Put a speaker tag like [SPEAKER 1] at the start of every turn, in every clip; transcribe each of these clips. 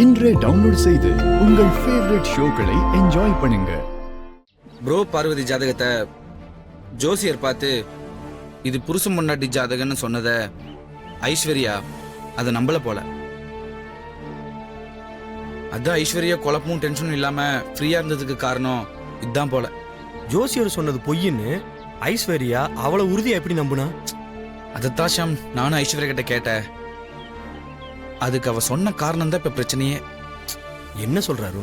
[SPEAKER 1] இன்றே டவுன்லோட் செய்து உங்கள் ஃபேவரட் ஷோக்களை என்ஜாய் பண்ணுங்க.
[SPEAKER 2] ப்ரோ பார்வதி ஜாதகத்தை ஜோசியர் பார்த்து இது புருஷன் பொண்டாட்டி ஜாதகம்னு சொன்னத ஐஸ்வர்யா அதை நம்பல போல. அதான் ஐஸ்வர்யா குழப்பமும் டென்ஷனும் இல்லாம ஃப்ரீயா இருந்ததுக்கு காரணம் இதுதான் போல.
[SPEAKER 3] ஜோசியர் சொன்னது பொய்ன்னு ஐஸ்வர்யா அவ்வளவு உறுதியா எப்படி நம்புனா?
[SPEAKER 2] அதைத்தான் ஷாம் நானும் ஐஸ்வர்யா கிட்ட கேட்டேன். அதுக்கு அவ சொன்ன காரணம் தான் இப்ப பிரச்சனையே.
[SPEAKER 3] என்ன சொல்றாரு?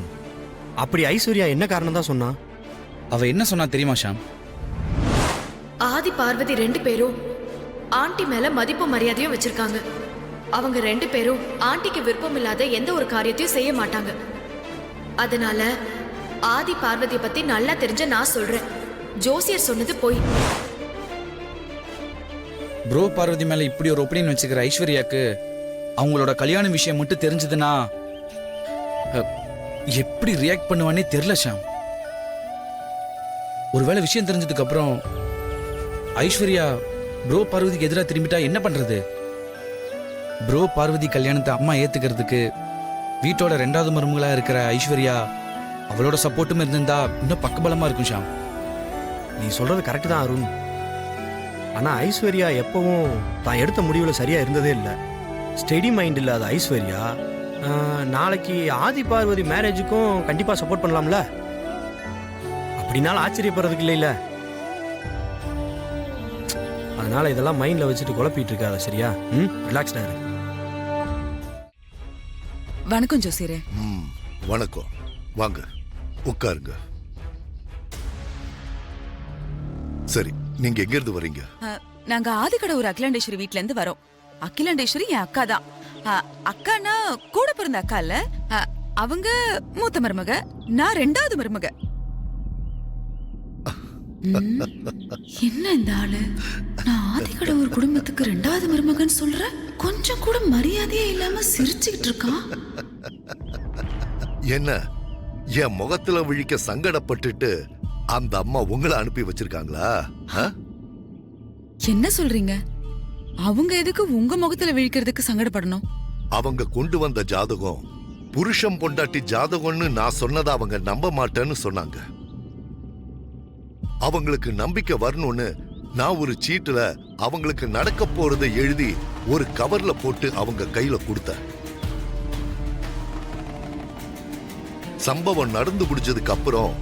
[SPEAKER 3] அப்படி ஐஸ்வர்யா என்ன காரணம் தான் சொன்னா?
[SPEAKER 2] அவ என்ன சொன்னா தெரியுமா ஷாம்?
[SPEAKER 4] ஆதி பார்வதி 2 பேரும் ஆண்டி மேல மதிப்பு மரியாதையும் வச்சிருக்காங்க. அவங்க 2 பேரும் ஆண்டிக்கு விருப்பம் இல்லாத எந்த ஒரு காரியத்தையும் செய்ய மாட்டாங்க. அதனால ஆதி பார்வதியை பத்தி நல்லா தெரிஞ்ச நான் சொல்றேன், ஜோசியர் சொன்னது போய்.
[SPEAKER 2] ப்ரோ பார்வதி மேல இப்படி ஒரு ஒப்பீனியன் வச்சுக்கிற ஐஸ்வர்யாக்கு அவங்களோட கல்யாண விஷயம் மட்டும் தெரிஞ்சதுன்னா எப்படி ரியாக்ட் பண்ணுவானே தெரியல ஷாம். ஒருவேளை விஷயம் தெரிஞ்சதுக்கு அப்புறம் ஐஸ்வர்யா ப்ரோ பார்வதிக்கு எதிராக திரும்பிட்டா என்ன பண்றது? ப்ரோ பார்வதி கல்யாணத்தை அம்மா ஏத்துக்கிறதுக்கு வீட்டோட 2வது மருமகளா இருக்கிற ஐஸ்வர்யா அவளோட சப்போர்ட்டும் இருந்திருந்தா இன்னும் பக்கபலமா இருக்கும் ஷாம்.
[SPEAKER 3] நீ சொல்றது கரெக்ட் தான் அருண். ஆனா ஐஸ்வர்யா எப்பவும் தான் எடுத்த முடிவுல சரியா இருந்ததே இல்லை. ஸ்டெடி மைண்ட் இல்லாத ஐஸ்வர்யா நாளைக்கு ஆதி பார்வதி மேரேஜுக்கும் கண்டிப்பா சப்போர்ட் பண்ணலாம்ல. அப்படின்னாலும் ஆச்சரியப்படுறதுக்கு இல்லைல்ல. அதனால இதெல்லாம் மைண்ட்ல வச்சுட்டு குழப்பிட்டு இருக்காத, சரியா? ரிலாக்ஸ்டா இரு.
[SPEAKER 5] வணக்கம் ஜோசியரே.
[SPEAKER 6] வணக்கம். வாங்க உட்காருங்க. சரி, நீங்க எங்க இருந்து வரீங்க?
[SPEAKER 5] நாங்க ஆதிக்கட ஒரு அகிலாண்டேஸ்வரி வீட்ல இருந்து வரோம். அகிலாண்டேஸ்வரி என் அக்கா தான். அக்கானா கூட பிறந்த அக்கா இல்ல. அவங்க மூத்த மருமக, நான் 2வது மருமக.
[SPEAKER 4] என்ன இந்த ஆளு, நான் ஆதிக்கட ஒரு குடும்பத்துக்கு 2வது மருமகன் சொல்ற, கொஞ்சம் கூட மரியாதையே இல்லாம சிரிச்சுக்கிட்டு இருக்கான்.
[SPEAKER 6] என்ன என் முகத்துல விழிக்க சங்கடப்பட்டுட்டு அந்த அம்மா உங்களை அனுப்பி வச்சிருக்காங்களா?
[SPEAKER 5] என்ன சொல்றீங்க? அவங்க எதுக்கு உங்க முகத்துல விழிக்கிறதுக்கு சங்கடப்படணும்?
[SPEAKER 6] அவங்க கொண்டு வந்த ஜாதகம் புருஷன் பொண்டாட்டி ஜாதகம்னு நான் சொன்னதை அவங்க நம்ப மாட்டேன்னு சொன்னாங்க. அவங்களுக்கு நம்பிக்கை வரணும்னு நான் ஒரு சீட்டுல அவங்களுக்கு நடக்க போறதை எழுதி ஒரு கவர்ல போட்டு அவங்க கையில கொடுத்தேன். சம்பவம் நடந்து முடிஞ்சதுக்கு அப்புறம்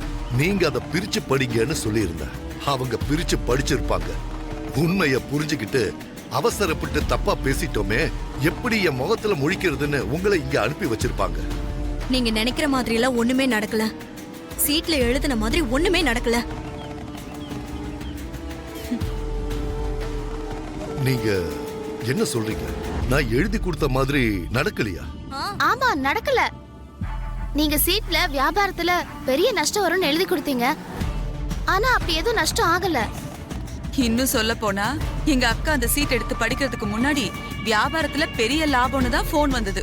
[SPEAKER 6] நீங்க அதை பிரிச்சு படிங்கன்னு சொல்லியிருந்தேன். அவங்க பிரிச்சு படிச்சிருப்பாங்க. உண்மைய புரிஞ்சுக்கிட்டு அவசரப்பட்டு தப்பா பேசிட்டோமே, எப்படி என் முகத்துல முழிக்கிறதுன்னு உங்களை இங்க அனுப்பி வச்சிருப்பாங்க.
[SPEAKER 7] நீங்க நினைக்கிற மாதிரி எல்லாம் ஒண்ணுமே நடக்கல. சீட்ல எழுதின மாதிரி ஒண்ணுமே நடக்கல.
[SPEAKER 6] நீங்க என்ன சொல்றீங்க? நான் எழுதி கொடுத்த மாதிரி நடக்கலையா?
[SPEAKER 8] ஆமா, நடக்கல. நீங்க சீட்ல வியாபாரத்துல பெரிய நஷ்டம் வரும்னு எழுதி கொடுத்தீங்க. ஆனா அப்படி எதுவும் நஷ்டம் ஆகல.
[SPEAKER 5] இன்னும் சொல்ல போனா எங்க அக்கா அந்த சீட் எடுத்து படிக்கிறதுக்கு முன்னாடி வியாபாரத்துல பெரிய லாபம்னு தான் போன் வந்தது.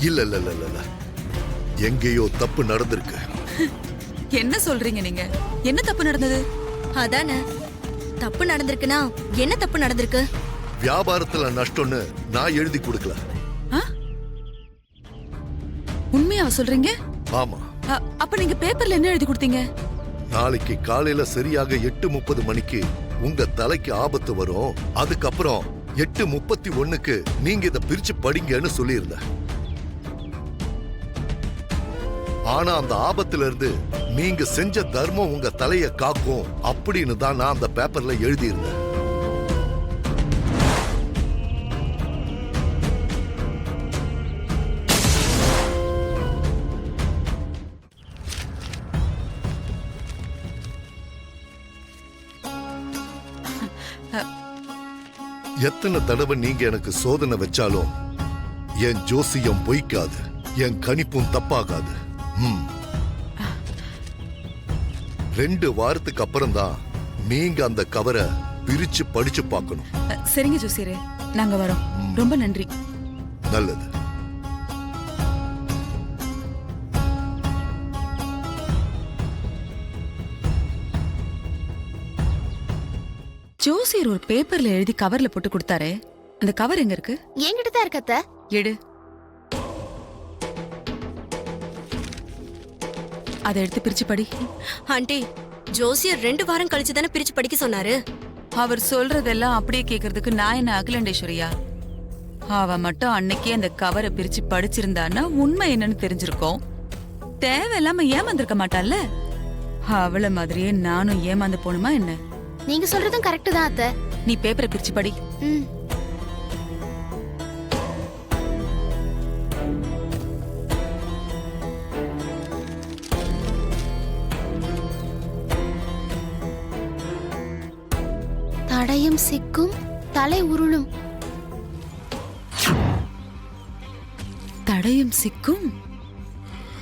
[SPEAKER 6] இல்ல இல்ல இல்ல இல்ல, எங்கேயோ தப்பு நடந்திருக்கு.
[SPEAKER 5] என்ன சொல்றீங்க நீங்க? என்ன தப்பு நடந்தது?
[SPEAKER 7] அதானே, தப்பு நடந்திருக்குன்னா என்ன தப்பு நடந்திருக்கு?
[SPEAKER 6] வியாபாரத்துல நஷ்டம்னு நான் எழுதி கொடுக்கல.
[SPEAKER 5] உண்மையா சொல்றீங்க?
[SPEAKER 6] ஆமா.
[SPEAKER 5] அப்ப நீங்க பேப்பர்ல என்ன எழுதி கொடுத்தீங்க?
[SPEAKER 6] நாளைக்கு காலையில சரியாக 8:30 மணிக்கு உங்க தலைக்கு ஆபத்து வரும், அதுக்கப்புறம் 8:31க்கு நீங்க இதை பிரிச்சு படிங்கன்னு சொல்லியிருந்த. ஆனா அந்த ஆபத்துல இருந்து நீங்க செஞ்ச தர்மம் உங்க தலைய காக்கும் அப்படின்னு தான் நான் அந்த பேப்பர்ல எழுதியிருந்தேன். எத்தனை தடவை நீங்க எனக்கு சோதனை வச்சாலும் என் ஜோசியம் பொய்க்காது, என் கணிப்பும் தப்பாகாது. 2 வாரத்துக்கு அப்புறம் தான் நீங்க அந்த கவரை பிரிச்சு படிச்சு பார்க்கணும்.
[SPEAKER 5] சரிங்க ஜோசியரே, நாங்க வரோம். ரொம்ப நன்றி.
[SPEAKER 6] நல்லது.
[SPEAKER 5] ஜோசியர் ஒரு பேப்பர்ல எழுதி கவர்ல போட்டு கொடுத்தாரே, அந்த கவர் எங்க இருக்கு?
[SPEAKER 8] என்கிட்ட தான் இருக்கு அத்தை.
[SPEAKER 5] எடு. அதை எடுத்து பிரிச்சு படி.
[SPEAKER 7] ஆண்டி ஜோசியர் 2 வாரம் கழிச்சு தானே பிரிச்சு படிக்க சொன்னாரு.
[SPEAKER 5] அவர் சொல்றதெல்லாம் அப்படியே கேக்குறதுக்கு நான் என்ன அகிலாண்டேஸ்வரியா? அவ மட்டும் அன்னைக்கே அந்த கவரை பிரிச்சு படிச்சிருந்தான்னா உண்மை என்னன்னு தெரிஞ்சிருக்கோம். தேவையில்லாம ஏமாந்திருக்க மாட்டாள்ல. அவள மாதிரியே நானும் ஏமாந்து போணுமா என்ன?
[SPEAKER 8] நீங்க சொல்றதும் கரெக்ட் தான் அத்தை.
[SPEAKER 5] நீ பேப்பரை பிரிச்சு படி.
[SPEAKER 8] ம். தடையும் சிக்கும் தலை உருளும்.
[SPEAKER 5] தடையும் சிக்கும்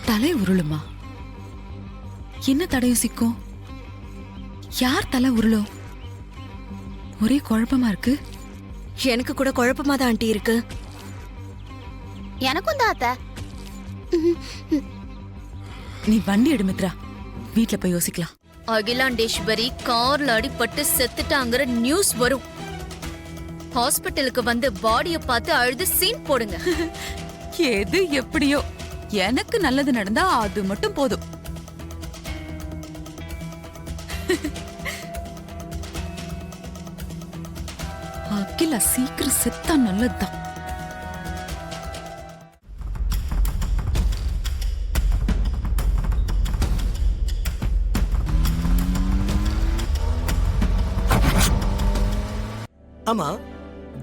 [SPEAKER 5] தலை உருளுமா? என்ன தடையும் சிக்கும்? யார் தலை உருளும்? ஒரே குழப்பமா இருக்கு.
[SPEAKER 7] எனக்கு கூட குழப்பமா தான் ஆண்டி இருக்கு.
[SPEAKER 8] எனக்கும் தான் அத்தை.
[SPEAKER 5] நீ வண்டி எடு மித்ரா, வீட்ல போய் யோசிக்கலாம்.
[SPEAKER 4] அகிலாண்டேஸ்வரி கார்ல அடிபட்டு செத்துட்டாங்கிற நியூஸ் வரும். ஹாஸ்பிட்டலுக்கு வந்து பாடிய பார்த்து அழுது சீன் போடுங்க.
[SPEAKER 5] எது எப்படியோ எனக்கு நல்லது நடந்தா அது மட்டும் போதும். அகிலா சீக்கிரம் செத்தா நல்லதுதான்.
[SPEAKER 9] ஆமா,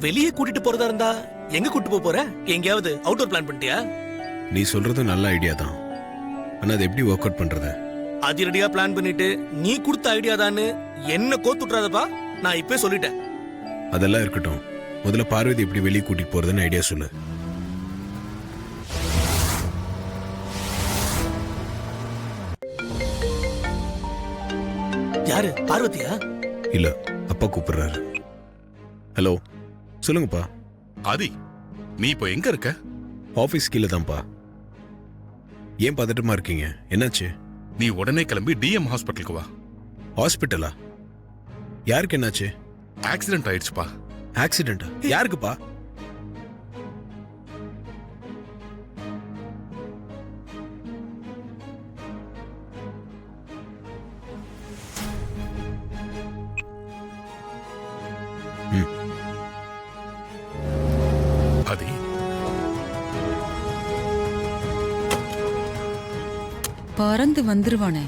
[SPEAKER 9] வெளியே கூட்டிட்டு போறதா இருந்தா எங்க கூட்டிட்டு போற? எங்கேயாவது அவுட்டோர் பிளான் பண்ணிட்டியா?
[SPEAKER 3] நீ சொல்றது நல்ல ஐடியா தான், ஆனா அது எப்படி ஒர்க் அவுட் பண்றது?
[SPEAKER 9] அதிரடியா பிளான் பண்ணிட்டு நீ கொடுத்த ஐடியா தான்னு என்ன கோத்துட்றாதப்பா. நான் இப்பவே சொல்லிட்டேன்.
[SPEAKER 3] அதெல்லாம் இருக்கட்டும், முதல்ல பார்வதி எப்படி வெளியே கூட்டிட்டு போறதுன்னு ஐடியா சொல்லு.
[SPEAKER 9] யாரு? பார்வதியா?
[SPEAKER 3] இல்ல, அப்பா கூப்பிடுறாரு. ஹலோ, சொல்லுங்கப்பா.
[SPEAKER 10] ஆதி, நீ இப்போ எங்க இருக்க?
[SPEAKER 3] ஆபீஸ் கீழே தான்ப்பா. ஏன் பதட்டமா இருக்கீங்க? என்னாச்சு?
[SPEAKER 10] நீ உடனே கிளம்பி டிஎம் ஹாஸ்பிட்டலுக்கு வா.
[SPEAKER 3] ஹாஸ்பிட்டலா? யாருக்கு என்னாச்சு?
[SPEAKER 10] ஆக்சிடென்ட் ஆயிடுச்சுப்பா.
[SPEAKER 3] ஆக்சிடென்ட்? யாருக்குப்பா?
[SPEAKER 10] ஆதி,
[SPEAKER 5] பறந்து வந்துருவானே.